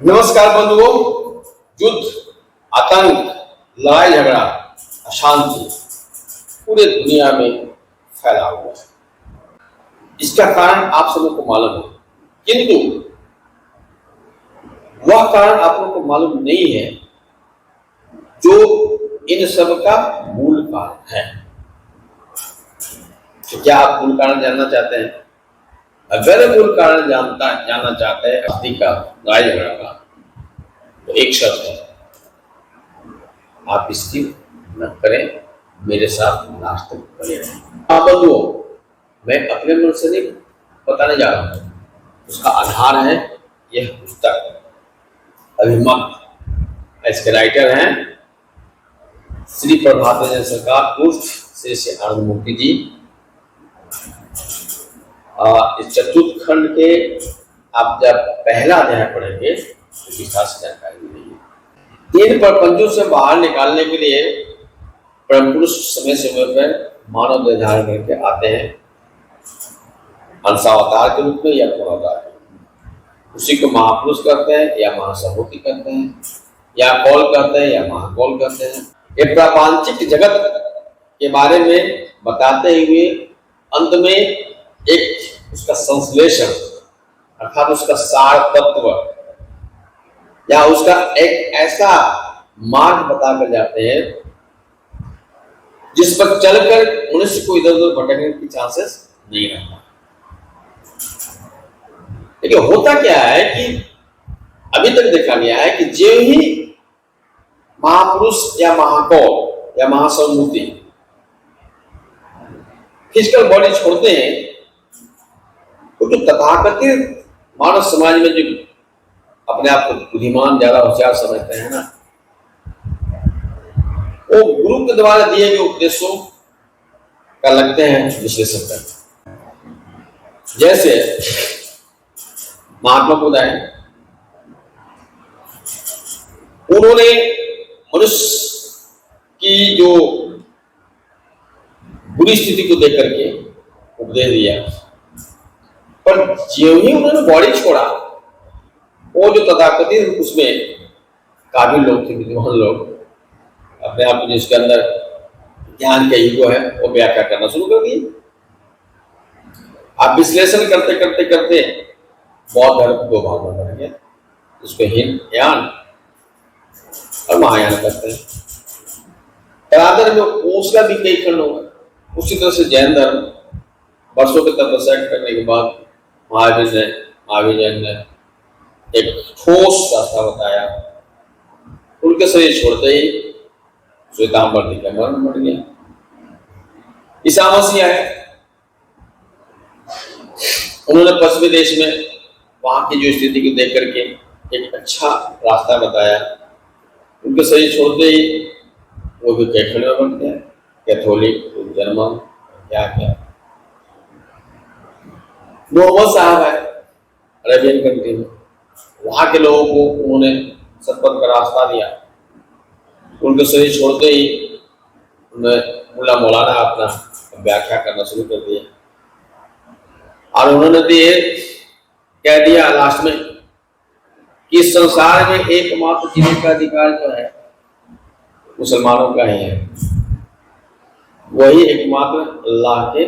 नमस्कार बंधुओं। युद्ध, आतंक, लड़ाई झगड़ा, अशांति पूरे दुनिया में फैला हुआ है। इसका कारण आप सबों को मालूम है, किंतु वह कारण आप लोगों को मालूम नहीं है जो इन सब का मूल कारण है। तो क्या आप मूल कारण जानना चाहते हैं? अगर मूल कारण जानना चाहते हैं अस्थि का, लड़ाई झगड़ा का, तो एक शर्त है, आप इसकी न करें, मेरे साथ लास्ट तक बने रहें। हाँ बंधुओं, मैं अपने मन से नहीं बताने जा रहा हूँ, उसका आधार है यह पुस्तक अभिमत। इसके राइटर हैं श्री प्रभात रंजन सरकार उर्फ श्री आनंद मूर्ति जी। इस चतुर्थ खंड के आप जब पहला अध्याय पढ़ेंगे तो विस्तार से जानकारी मिलेगी। तीन प्रपंचों से बाहर निकालने के लिए परम पुरुष समय समय पर मानव देह धारण करके आते हैं, अंशावतार के रूप में या पूर्णावतार के रूप में। उसी को महापुरुष करते हैं या महासभूति करते हैं, या कौल करते हैं या महाकौल करते हैं। ये प्रापंचिक जगत के बारे में बताते हुए अंत में एक उसका संश्लेषण अर्थात उसका सार तत्व या उसका एक ऐसा मार्ग बताकर जाते हैं जिस पर चलकर मनुष्य को इधर उधर भटकने की चांसेस नहीं रहता। लेकिन होता क्या है कि अभी तक देखा गया है कि जो ही महापुरुष या महाकौल या महासम्मुति फिजिकल बॉडी छोड़ते हैं, तो जो तथाकथित मानव समाज में जो अपने आप को बुद्धिमान ज्यादा होशियार समझते हैं ना, वो गुरु के द्वारा दिए गए उपदेशों का लगते हैं विश्लेषण करना। जैसे महात्मा बुद्ध है, उन्होंने मनुष्य की जो बुरी स्थिति को देख करके उपदेश दिया, पर जो ही उन्होंने बॉडी छोड़ा, वो जो तथाकथित उसमें काबिल लोग थे, विद्वान लोग, अपने आप को जिसके अंदर ज्ञान का ईगो है, वो व्याख्या करना शुरू कर दिए। आप विश्लेषण करते करते करते बौद्ध धर्म दो भागों में बढ़ गया, उसको हीनयान और महायान कहते हैं। तरादर में उसका भी कई खंड होगा। उसी तरह से जैन धर्म वर्षों के तपस्या करने के बाद महावीर ने एक ठोस रास्ता बताया। उनके शरीर छोड़ते ही श्वेतांबर जी का मरण बढ़ गया। ईसा मसीह आए, उन्होंने पश्चिमी देश में वहां की जो स्थिति को देख करके एक अच्छा रास्ता बताया। उनके शरीर छोड़ते ही वो भी कैथोलिक में बन गया, कैथोलिक, जर्मन, क्या क्या। मोहम्मद साहब है अरेबियन कंट्री में, वहां के लोगों को उन्होंने सतपथ का रास्ता दिया। उनके शरीर छोड़ते ही उन्हें मुल्ला मौलाना अपना व्याख्या करना शुरू कर दिया, और उन्होंने भी कह दिया लास्ट में कि संसार में एकमात्र जीने का अधिकार जो है मुसलमानों का ही है, वही एकमात्र अल्लाह के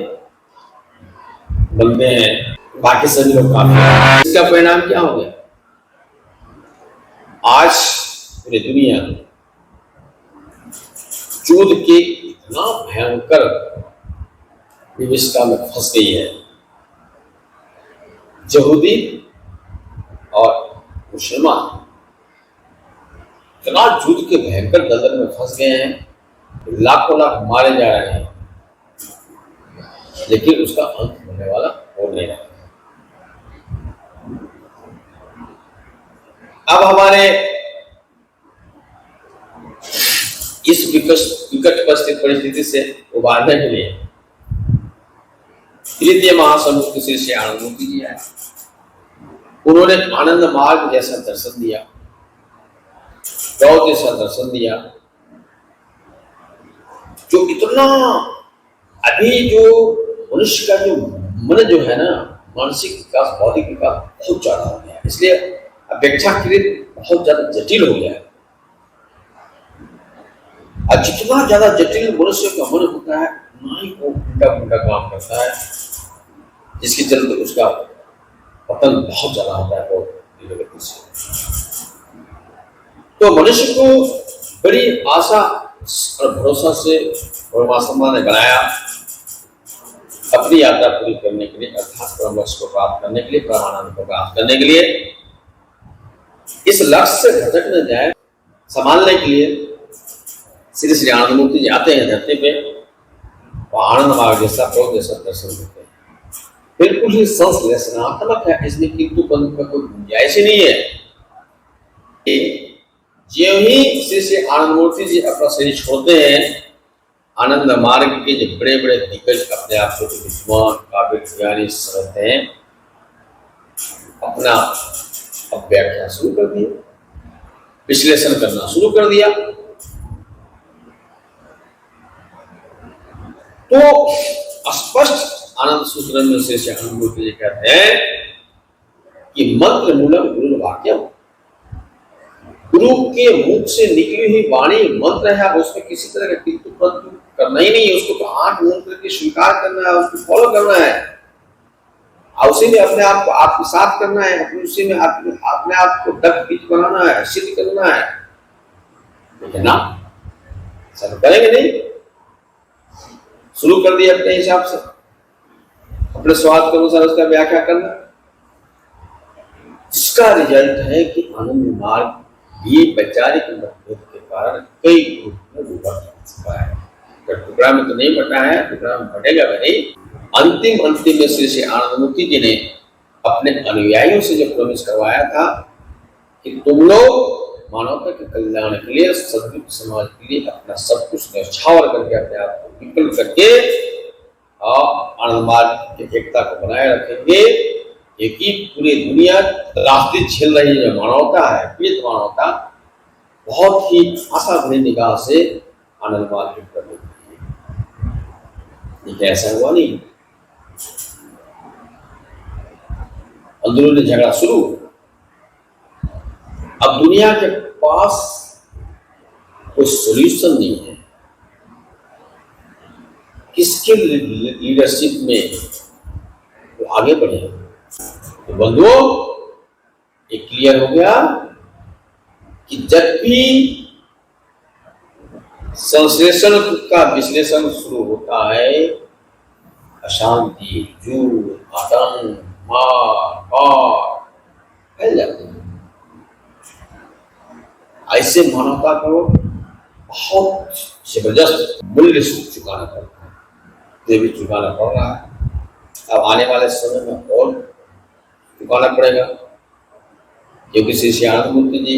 बंदे हैं, बाकी सभी लोग काफिर हैं। इसका परिणाम क्या हो गया? आज पूरी दुनिया युद्ध के इतना भयंकर विविधता में फंस गई है। यहूदी और मुसलमान इतना युद्ध के भयंकर दलदल में फंस गए हैं, लाखों लाख मारे जा रहे हैं, लेकिन उसका अंत होने वाला हो नहीं रहा। अब हमारे इस विकट परिस्थिति से उबारने के लिए तृतीय महासमुद्र के श्री आनंद मूर्ति जी आए। उन्होंने आनंद मार्ग जैसा दर्शन दिया, जैसा दर्शन दिया, जो इतना अभी जो मनुष्य का जो मन जो है ना, मानसिक विकास, बौद्धिक विकास बहुत ज्यादा हो गया। इसलिए अपेक्षाकृत बहुत ज्यादा जटिल हो गया है। और जितना ज्यादा जटिल मनुष्य का मन होता है, उतना ही वो उल्टा पुल्टा काम करता है, जिसके चलते उसका पतन बहुत ज्यादा होता है बहुत धीरे गति से। तो मनुष्य को बड़ी आशा और भरोसा से परमात्मा ने बनाया अपनी यात्रा पूरी करने के लिए, अर्थात परम लक्ष्य को प्राप्त करने के लिए, परमानंद को प्राप्त करने के लिए। इस लक्ष्य से भटक न जाए, संभालने के लिए श्री श्री आनंद मूर्ति जी आते हैं धरती पे, वो आनंद मार्ग जैसा प्रभु जैसा दर्शन देते हैं। बिल्कुल ही संश्लेषणात्मक है, इसमें किंतु बंधु का कोई गुंजाइश ही नहीं है। जो ही श्री श्री आनंद मूर्ति जी अपना शरीर छोड़ते हैं, आनंद मार्ग के जो बड़े बड़े दिग्गज अपने आप को विद्वान काबिल ज्ञानी समझते हैं, अपना व्याख्या शुरू कर दिया, विश्लेषण करना शुरू कर दिया। तो स्पष्ट आनंद सूत्र में श्री श्री आनंद मूर्ति जी कहते हैं कि मंत्र मूलम गुरु वाक्यम, गुरु के मुख से निकली हुई वाणी मंत्र है। उसमें किसी तरह का किंतु परंतु करना ही नहीं है, उसको तो आंख मूंद करके स्वीकार करना है, उसको फॉलो करना है, और उसी में अपने आप को आत्मसात करना है, अपने उसी में अपने आप को दक्ष बीज बनाना है, सिद्ध करना है। लेकिन ना सब करेंगे नहीं, शुरू कर दिया अपने हिसाब से, अपने स्वाद के अनुसार उसका व्याख्या करना, जिसका रिजल्ट है कि आनंद मार्ग ये वैचारिक मतभेद के कारण कई ग्रुप में विभाजित हो चुका है। टुकड़ा में तो नहीं बटा है, टुकड़ा में बटेगा भी नहीं। अंतिम में श्री श्री आनंद मूर्ति जी ने अपने अनुयायियों से जब प्रवेश करवाया था कि तुम लोग मानवता के कल्याण के लिए, सद्गुण समाज के लिए अपना सब कुछ न्यौछावर करके अपने आप को विकल्प करके और आनंद मार्ग की एकता को बनाए रखेंगे। एक ही पूरी दुनिया रास्ते झेल रही है, मानवता है, पीड़ित मानवता, बहुत ही आशा भरी निगाह से आनंद मार्ग की तरफ देखती है। लेकिन ऐसा हुआ नहीं, अंदरूनी झगड़ा शुरू। अब दुनिया के पास कोई सॉल्यूशन नहीं है, किसके लीडरशिप में वो आगे बढ़े। तो बंधुओं, ये क्लियर हो गया कि जब भी संश्लेषण का विश्लेषण शुरू होता है, अशांति, झूठ, आतंक, मार फैल जाते हैं। ऐसे मानवता को बहुत जबरदस्त मूल्य चुकाना पड़ता है, ये भी चुकाना पड़ रहा है। अब आने वाले समय में और चुकाना पड़ेगा, क्योंकि श्री श्री आनंद मूर्ति जी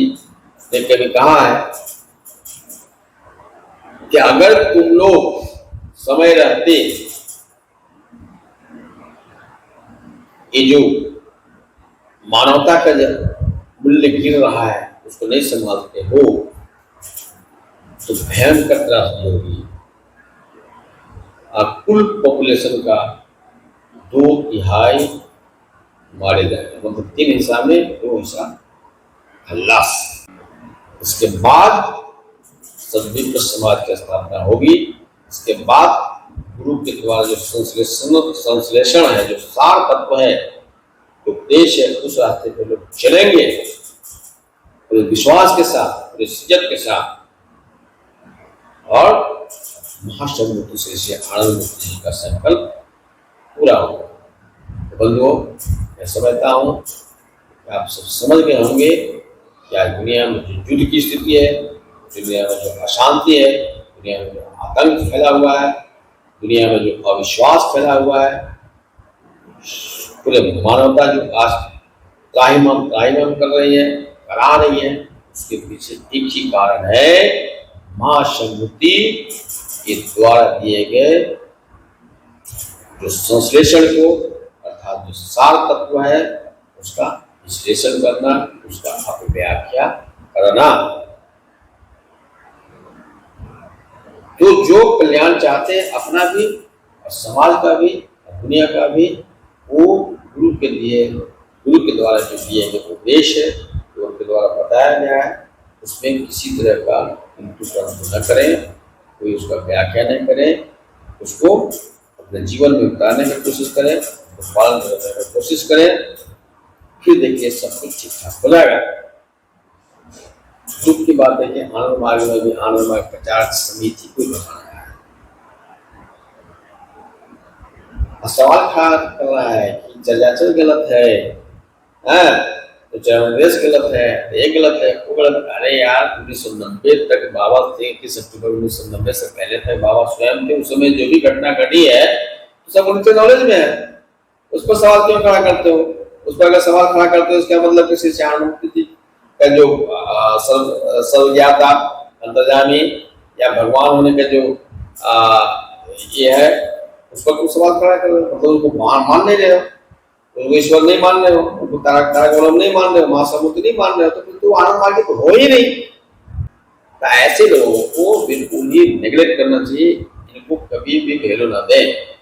ने कभी कहा है कि अगर तुम लोग समय रहते ये जो मानवता का जो मूल्य गिर रहा है उसको नहीं संभालते हो तो भयंकर त्रासदी होगी। कुल पॉपुलेशन का 2/3 मारे जाएंगे, मतलब 3 हिस्सा में 2 हिस्सा खल्लास। इसके बाद सद्विप्र समाज की स्थापना होगी। इसके बाद गुरु के द्वारा जो संश्लेषण है, जो सार तत्व है, जो देश है, उस रास्ते पे लोग चलेंगे पूरे विश्वास के साथ, पूरे शिद्दत के साथ, और महासमुद्र से आनंद मूर्ति जी का संकल्प पूरा होगा। तो बंधुओं, मैं समझता हूँ कि आप सब समझ गए होंगे कि आज दुनिया में जो युद्ध की स्थिति है, दुनिया में जो अशांति है, दुनिया में जो आतंक फैला हुआ है, दुनिया में जो अविश्वास फैला हुआ है, पूरे मानवता जो आज त्राहिमाम कर रही है, करा रही है, उसके पीछे एक ही कारण है, महासमुद्र के द्वारा दिए गए जो संश्लेषण को, अर्थात जो सार तत्व है उसका विश्लेषण करना, उसका अपव्याख्या करना। तो जो कल्याण चाहते हैं अपना भी और समाज का भी और दुनिया का भी, वो गुरु के द्वारा जो दिए गए उपदेश है बताया गया है उसमें किसी तरह का किंतु न करें, कोई उसका व्याख्या नहीं करें, उसको अपने जीवन में उतारने की कोशिश करें, उसको पालन करने की कोशिश करें, फिर देखिए सब कुछ ठीक ठाक हो जाएगा। दुख की बात है कि आनंद मार्ग में भी आनंद मार्ग प्रचार समिति को बताना है। सवाल खड़ा करना है कि चर्चाचल गलत है, तो चरणदेश गलत है, ये गलत है, वो गलत। अरे यार 1990 तक बाबा थे, 21 अक्टूबर 1990 से पहले तक बाबा स्वयं थे, उस समय जो भी घटना घटी है तो सब उनके नॉलेज में है। उस पर सवाल क्यों खड़ा करते हो? उस पर अगर सवाल खड़ा करते हो उसका मतलब किसी सहानुभूति का जो सर्वज्ञाता अंतर्यामी या भगवान होने का जो ये है उस पर तुम सवाल खड़ा कर रहे हो, मतलब उनको मान नहीं रहे हो, उनको ईश्वर नहीं मान रहे हो, उनको तारक नहीं मान रहे हो, महासमुद्र नहीं मान रहे हो, तो फिर तो आनंद मार्ग तो हो ही नहीं। तो ऐसे लोगों को बिल्कुल ही नेग्लेक्ट करना चाहिए, इनको कभी भी वैल्यू ना दें।